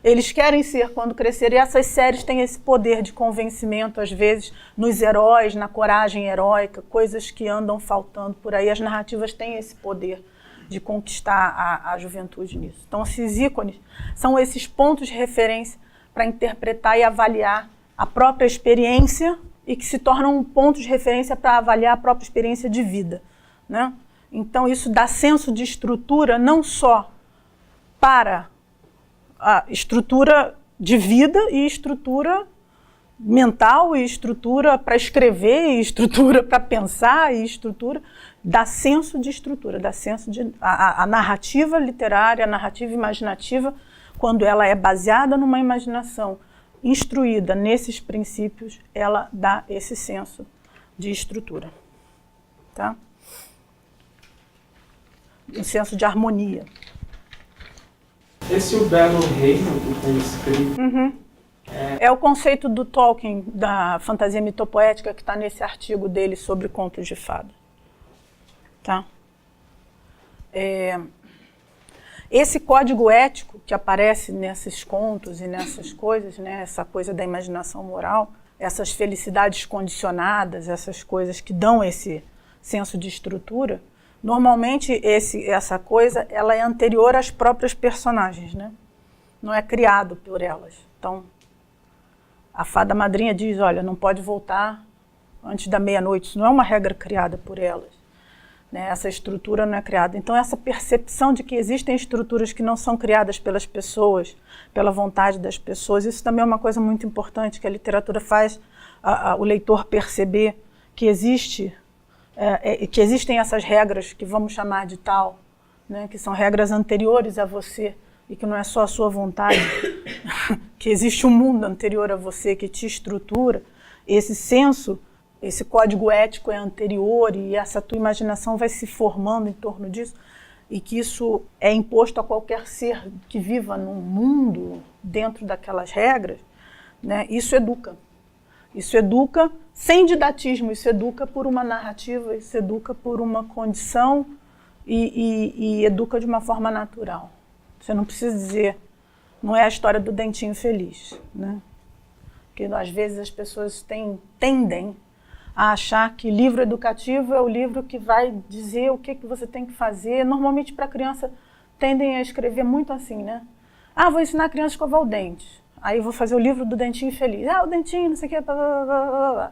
eles querem ser quando crescer, e essas séries têm esse poder de convencimento, às vezes, nos heróis, na coragem heróica, coisas que andam faltando por aí. As narrativas têm esse poder de conquistar a juventude nisso. Então, esses ícones são esses pontos de referência para interpretar e avaliar a própria experiência e que se tornam um ponto de referência para avaliar a própria experiência de vida, né? Então, isso dá senso de estrutura não só para a estrutura de vida e estrutura mental e estrutura para escrever e estrutura para pensar e estrutura, dá senso de estrutura, dá senso de... A narrativa literária, a narrativa imaginativa, quando ela é baseada numa imaginação instruída nesses princípios, ela dá esse senso de estrutura, tá? Um senso de harmonia. Esse O Belo Reino, que tem escrito... É o conceito do Tolkien, da fantasia mitopoética, que está nesse artigo dele sobre contos de fada. Tá? Esse código ético que aparece nesses contos e nessas coisas, né, essa coisa da imaginação moral, essas felicidades condicionadas, essas coisas que dão esse senso de estrutura, normalmente essa coisa ela é anterior às próprias personagens, né? Não é criado por elas. Então, a fada madrinha diz, olha, não pode voltar antes da meia-noite. Isso não é uma regra criada por elas, né? Essa estrutura não é criada. Então, essa percepção de que existem estruturas que não são criadas pelas pessoas, pela vontade das pessoas, isso também é uma coisa muito importante, que a literatura faz o leitor perceber que existem essas regras que vamos chamar de tal, né? Que são regras anteriores a você, e que não é só a sua vontade, que existe um mundo anterior a você que te estrutura. Esse senso, esse código ético é anterior e essa tua imaginação vai se formando em torno disso, e que isso é imposto a qualquer ser que viva num mundo dentro daquelas regras, né? Isso educa. Isso educa sem didatismo, isso educa por uma narrativa, isso educa por uma condição e educa de uma forma natural. Você não precisa dizer, não é a história do dentinho feliz, né? Porque às vezes as pessoas tendem a achar que livro educativo é o livro que vai dizer o que você tem que fazer. Normalmente para criança tendem a escrever muito assim, né? Ah, vou ensinar a criança a escovar o dente. Aí vou fazer o livro do dentinho feliz. Ah, o dentinho, não sei o que, blá, blá, blá, blá, blá.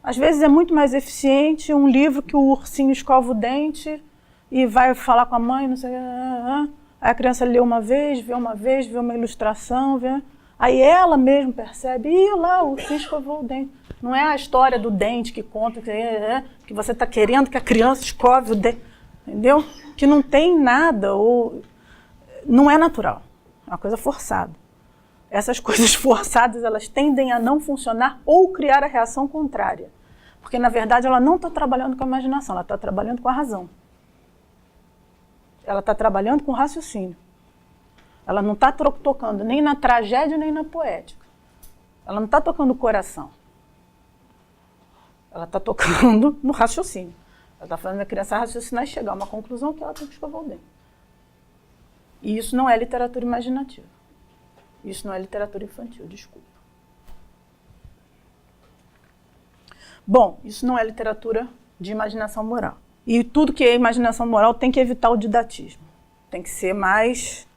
Às vezes é muito mais eficiente um livro que o ursinho escova o dente e vai falar com a mãe, não sei o que. Aí a criança lê uma vez, vê uma ilustração, aí ela mesma percebe, lá, o ursinho escovou o dente. Não é a história do dente que conta que você está querendo que a criança escove o dente, entendeu? Que não tem nada, ou não é natural, é uma coisa forçada. Essas coisas forçadas, elas tendem a não funcionar ou criar a reação contrária. Porque, na verdade, ela não está trabalhando com a imaginação, ela está trabalhando com a razão. Ela está trabalhando com o raciocínio. Ela não está tocando nem na tragédia, nem na poética. Ela não está tocando o coração. Ela está tocando no raciocínio. Ela está fazendo a criança raciocinar e chegar a uma conclusão que ela tem que escovar o dente. E isso não é literatura imaginativa. Isso não é literatura infantil, desculpa. Bom, isso não é literatura de imaginação moral. E tudo que é imaginação moral tem que evitar o didatismo. Tem que ser mais...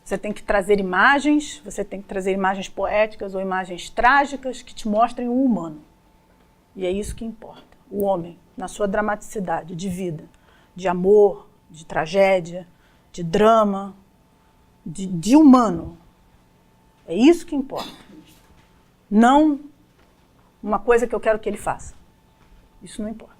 Você tem que trazer imagens, você tem que trazer imagens poéticas ou imagens trágicas que te mostrem o humano. E é isso que importa. O homem, na sua dramaticidade de vida, de amor, de tragédia, de drama, de humano. É isso que importa. Não uma coisa que eu quero que ele faça. Isso não importa.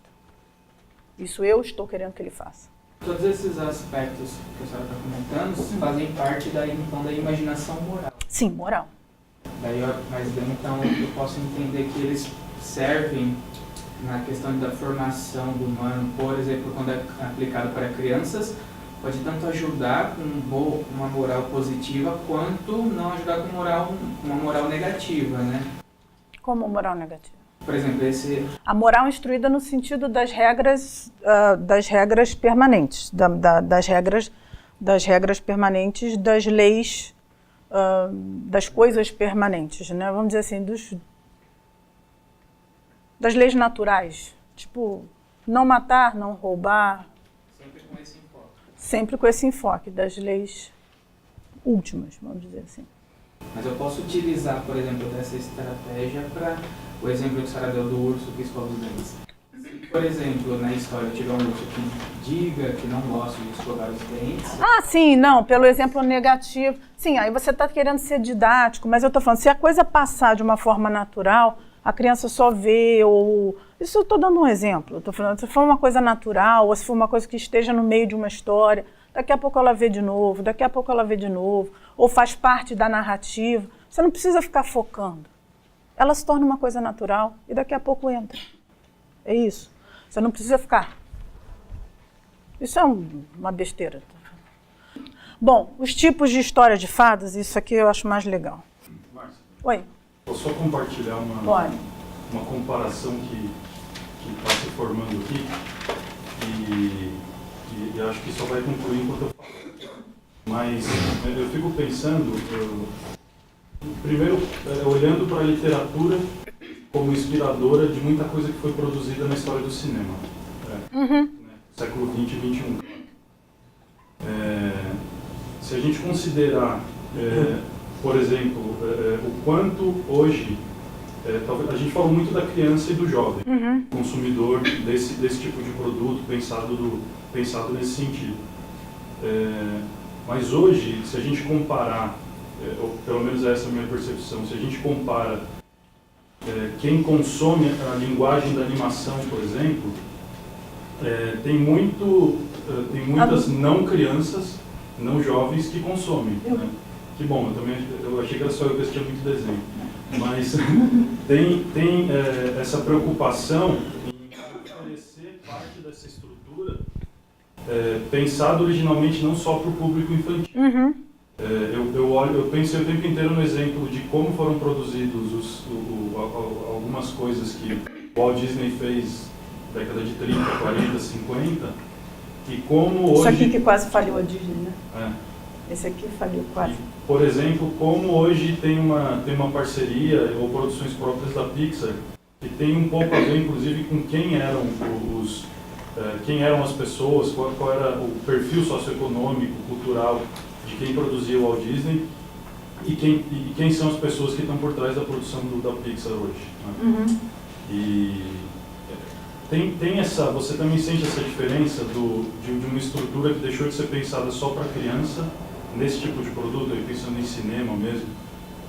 Isso eu estou querendo que ele faça. Todos esses aspectos que a senhora está comentando fazem parte da imaginação moral. Sim, moral. Mas então eu posso entender que eles servem na questão da formação do humano, por exemplo, quando é aplicado para crianças, pode tanto ajudar com uma moral positiva, quanto não ajudar com uma moral negativa, né? Como moral negativa? Por exemplo, a moral instruída no sentido das regras permanentes, das regras permanentes, das leis, das coisas permanentes, né? Vamos dizer assim, das leis naturais, tipo, não matar, não roubar. Sempre com esse enfoque. Sempre com esse enfoque das leis últimas, vamos dizer assim. Mas eu posso utilizar, por exemplo, dessa estratégia para o exemplo que a senhora deu do urso que escova os dentes. Se, por exemplo, na história tiver um urso que diga que não gosta de escovar os dentes... Ah, sim, não, pelo exemplo negativo. Sim, aí você está querendo ser didático, mas eu estou falando, se a coisa passar de uma forma natural, a criança só vê, ou... Isso eu estou dando um exemplo. Estou falando, se for uma coisa natural, ou se for uma coisa que esteja no meio de uma história, daqui a pouco ela vê de novo, daqui a pouco ela vê de novo, ou faz parte da narrativa. Você não precisa ficar focando. Ela se torna uma coisa natural e daqui a pouco entra. É isso. Você não precisa ficar. Isso é uma besteira. Bom, os tipos de história de fadas, isso aqui eu acho mais legal. Márcia, Oi. posso só compartilhar uma comparação que está se formando aqui e acho que só vai concluir enquanto eu falo. Mas eu fico pensando, primeiro, olhando para a literatura como inspiradora de muita coisa que foi produzida na história do cinema. Século XX e XXI. Se a gente considerar, por exemplo, o quanto hoje, a gente falou muito da criança e do jovem, consumidor desse tipo de produto pensado nesse sentido. Mas hoje, se a gente comparar, ou pelo menos essa é a minha percepção, se a gente compara quem consome a linguagem da animação, por exemplo, tem muitas não crianças, não jovens que consomem. Né? Que bom, eu achei que era só eu que assistia muito desenho. Mas tem essa preocupação em oferecer parte dessa estrutura pensado originalmente não só para o público infantil. Eu pensei o tempo inteiro no exemplo de como foram produzidos algumas coisas que o Walt Disney fez na década de 30, 40, 50, e como hoje... Isso aqui que quase falhou a Disney, né? É. Esse aqui faliu quase. E, por exemplo, como hoje tem uma parceria ou produções próprias da Pixar que tem um pouco a ver, inclusive, com quem eram as pessoas, qual era o perfil socioeconômico, cultural de quem produzia o Walt Disney e quem são as pessoas que estão por trás da produção da Pixar hoje. Né? Uhum. E você também sente essa diferença de uma estrutura que deixou de ser pensada só para criança, nesse tipo de produto, aí pensando em cinema mesmo,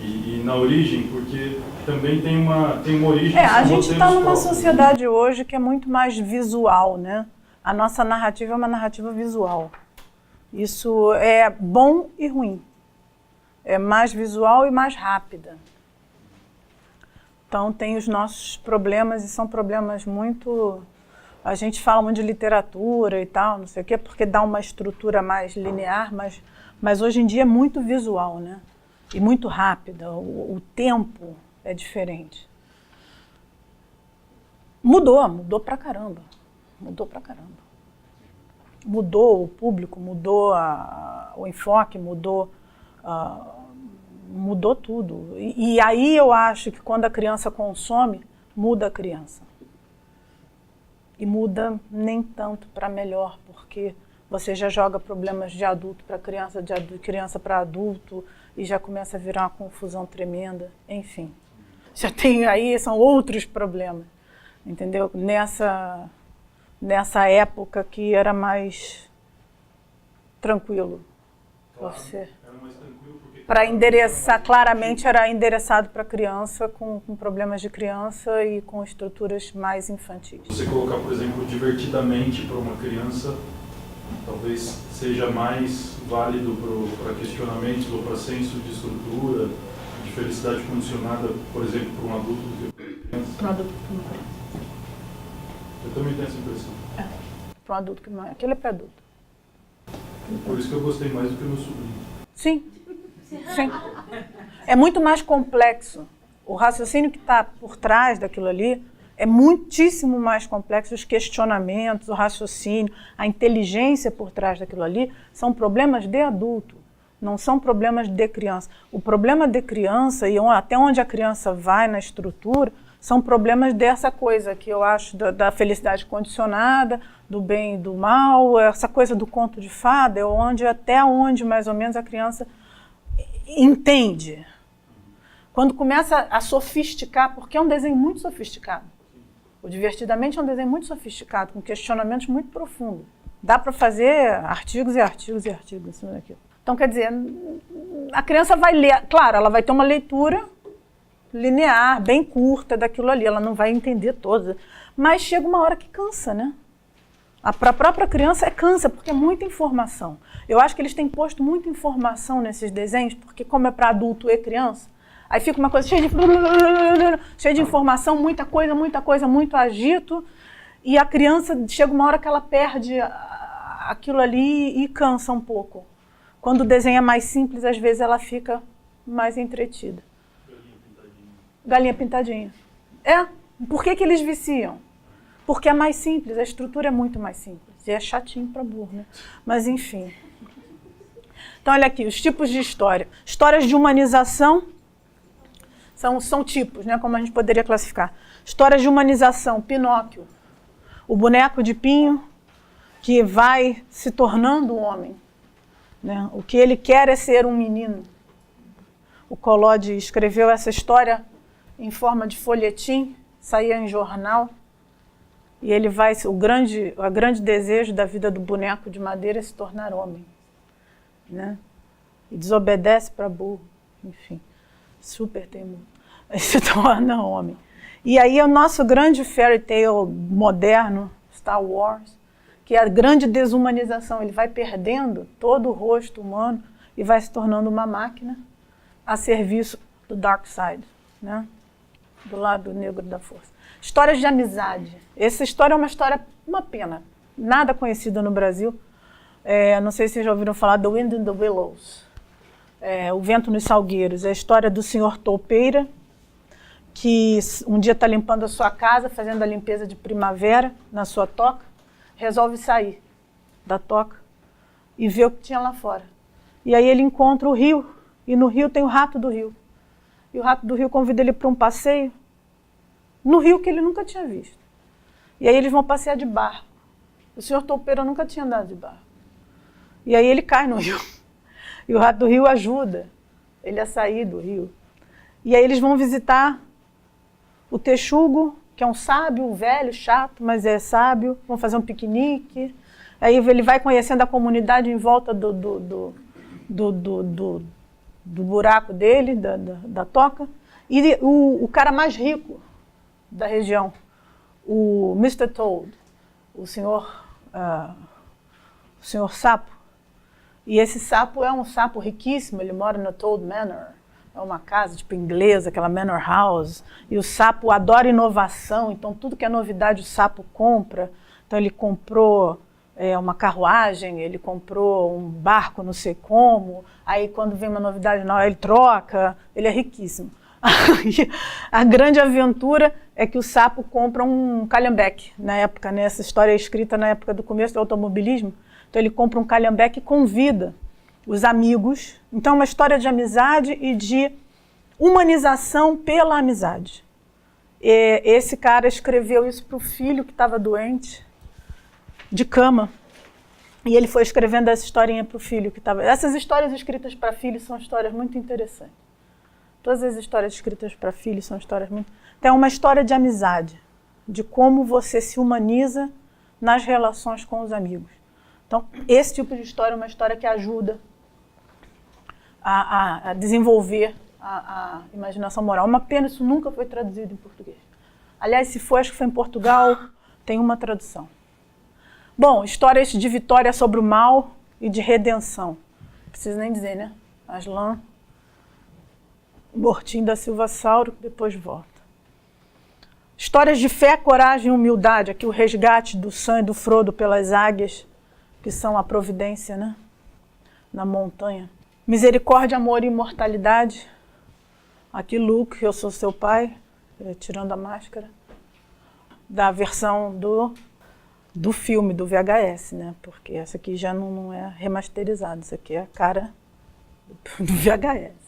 e na origem, porque também tem uma origem... A gente está numa sociedade hoje que é muito mais visual, né? A nossa narrativa é uma narrativa visual. Isso é bom e ruim. É mais visual e mais rápida. Então tem os nossos problemas e são problemas muito... A gente fala muito de literatura e tal, não sei o quê, porque dá uma estrutura mais linear, mas hoje em dia é muito visual, né? E muito rápida. O tempo é diferente. Mudou pra caramba. Mudou o público, mudou o enfoque, mudou tudo. E aí eu acho que quando a criança consome, muda a criança. E muda nem tanto para melhor, porque você já joga problemas de adulto para criança, de criança para adulto, e já começa a virar uma confusão tremenda. Enfim, já tem aí, são outros problemas, entendeu? Nessa época que era mais tranquilo. Você, era mais tranquilo porque... para endereçar, claramente era endereçado para criança, com problemas de criança e com estruturas mais infantis. Você colocar, por exemplo, divertidamente para uma criança, talvez seja mais válido para questionamentos ou para senso de estrutura, de felicidade condicionada, por exemplo, para um adulto do que para uma criança? Para um adulto que não é. Eu também tenho essa impressão. Para um adulto que não é. Aquele é para adulto. Por isso que eu gostei mais do que o meu sobrinho. Sim. É muito mais complexo. O raciocínio que está por trás daquilo ali é muitíssimo mais complexo. Os questionamentos, o raciocínio, a inteligência por trás daquilo ali são problemas de adulto, não são problemas de criança. O problema de criança, e até onde a criança vai na estrutura, são problemas dessa coisa que eu acho da felicidade condicionada, do bem e do mal, essa coisa do conto de fada, até onde mais ou menos a criança entende. Quando começa a sofisticar, porque é um desenho muito sofisticado. O Divertidamente é um desenho muito sofisticado, com questionamentos muito profundos. Dá para fazer artigos e artigos e artigos em cima daquilo. Então, quer dizer, a criança vai ler, claro, ela vai ter uma leitura linear, bem curta daquilo ali, ela não vai entender todas, mas chega uma hora que cansa, né? Para a própria criança cansa, porque é muita informação. Eu acho que eles têm posto muita informação nesses desenhos, porque como é para adulto e criança, aí fica uma coisa cheia de informação, muita coisa, muito agito, e a criança chega uma hora que ela perde aquilo ali e cansa um pouco. Quando o desenho é mais simples, às vezes ela fica mais entretida. Galinha pintadinha. Por que eles viciam? Porque é mais simples, a estrutura é muito mais simples. E é chatinho para burro, né? Mas enfim. Então olha aqui, os tipos de história. Histórias de humanização são tipos, né? Como a gente poderia classificar. Histórias de humanização, Pinóquio. O boneco de Pinho que vai se tornando um homem. Né? O que ele quer é ser um menino. O Collodi escreveu essa história em forma de folhetim, saía em jornal, e ele vai, o grande desejo da vida do boneco de madeira é se tornar homem, né? E desobedece para burro, enfim, super teimoso, se torna homem. E aí é o nosso grande fairy tale moderno, Star Wars, que é a grande desumanização, ele vai perdendo todo o rosto humano e vai se tornando uma máquina a serviço do Dark Side, né? Do lado negro da força. Histórias de amizade. Essa história é uma pena, nada conhecida no Brasil. Não sei se vocês já ouviram falar do Wind in the Willows. O Vento nos Salgueiros. É a história do senhor toupeira, que um dia está limpando a sua casa, fazendo a limpeza de primavera na sua toca, resolve sair da toca e ver o que tinha lá fora. E aí ele encontra o rio, e no rio tem o rato do rio. E o rato do rio convida ele para um passeio no rio que ele nunca tinha visto. E aí eles vão passear de barco. O senhor toupeiro nunca tinha andado de barco. E aí ele cai no rio. E o rato do rio ajuda ele a sair do rio. E aí eles vão visitar o Texugo, que é um sábio, um velho, chato, mas é sábio. Vão fazer um piquenique. Aí ele vai conhecendo a comunidade em volta do buraco dele, da toca. E o cara mais rico da região, o Mr. Toad, o senhor Sapo. E esse sapo é um sapo riquíssimo, ele mora no Toad Manor. É uma casa tipo inglesa, aquela Manor House. E o sapo adora inovação, então tudo que é novidade o sapo compra. Então ele comprou uma carruagem, ele comprou um barco, não sei como. Aí quando vem uma novidade nova, ele troca. Ele é riquíssimo. A grande aventura é que o sapo compra um calhambeque na época, né? Essa história é escrita na época do começo do automobilismo. Então ele compra um calhambeque e convida os amigos. Então é uma história de amizade e de humanização pela amizade. Esse cara escreveu isso para o filho que estava doente, de cama. E ele foi escrevendo essa historinha para o filho que estava... Essas histórias escritas para filhos são histórias muito interessantes. Todas as histórias escritas para filhos são histórias muito... Tem uma história de amizade, de como você se humaniza nas relações com os amigos. Então, esse tipo de história é uma história que ajuda a desenvolver a imaginação moral. Uma pena, isso nunca foi traduzido em português. Aliás, se foi, acho que foi em Portugal, tem uma tradução. Bom, histórias de vitória sobre o mal e de redenção. Não preciso nem dizer, né? Aslan Bortim da Silva Sauro, que depois volta. Histórias de fé, coragem e humildade. Aqui o resgate do Sam e do Frodo pelas águias, que são a providência, né? Na montanha. Misericórdia, amor e imortalidade. Aqui Luke, eu sou seu pai, tirando a máscara. Da versão do filme, do VHS, né? Porque essa aqui já não é remasterizada. Isso aqui é a cara do VHS.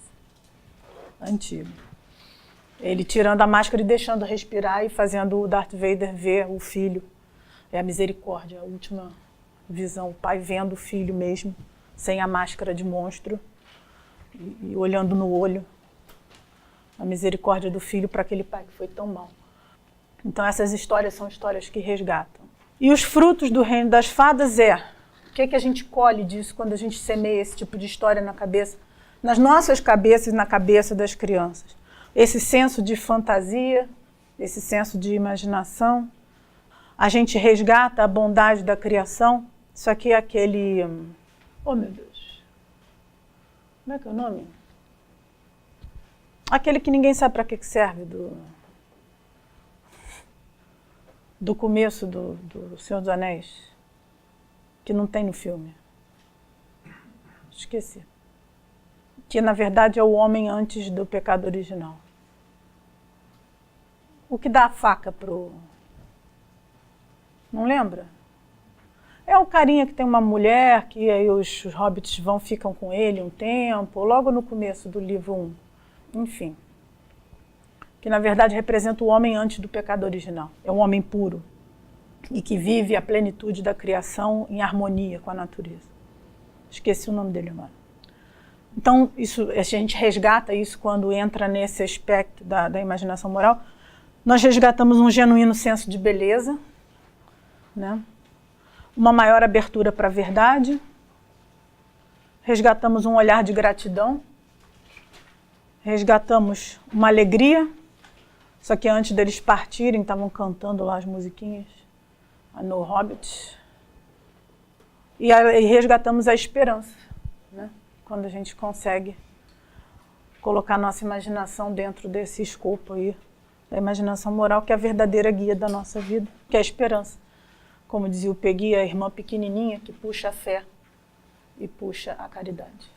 Antigo. Ele tirando a máscara e deixando respirar e fazendo o Darth Vader ver o filho. É a misericórdia, a última visão. O pai vendo o filho mesmo, sem a máscara de monstro e olhando no olho. A misericórdia do filho para aquele pai que foi tão mal. Então essas histórias são histórias que resgatam. E os frutos do reino das fadas o que a gente colhe disso quando a gente semeia esse tipo de história na cabeça, nas nossas cabeças e na cabeça das crianças? Esse senso de fantasia, esse senso de imaginação. A gente resgata a bondade da criação. Isso aqui é aquele... Oh, meu Deus. Como é que é o nome? Aquele que ninguém sabe para que serve, do começo do Senhor dos Anéis, que não tem no filme. Esqueci. Que, na verdade, é o homem antes do pecado original. O que dá a faca pro... Não lembra? É o carinha que tem uma mulher, que aí os hobbits ficam com ele um tempo, logo no começo do livro 1. Enfim. Que, na verdade, representa o homem antes do pecado original. É um homem puro e que vive a plenitude da criação em harmonia com a natureza. Esqueci o nome dele agora. Então, a gente resgata isso quando entra nesse aspecto da imaginação moral. Nós resgatamos um genuíno senso de beleza, né? Uma maior abertura para a verdade. Resgatamos um olhar de gratidão. Resgatamos uma alegria. Só que antes deles partirem, estavam cantando lá as musiquinhas no Hobbit. E resgatamos a esperança, né? Quando a gente consegue colocar nossa imaginação dentro desse escopo aí, da imaginação moral, que é a verdadeira guia da nossa vida, que é a esperança. Como dizia o Peggy, a irmã pequenininha que puxa a fé e puxa a caridade.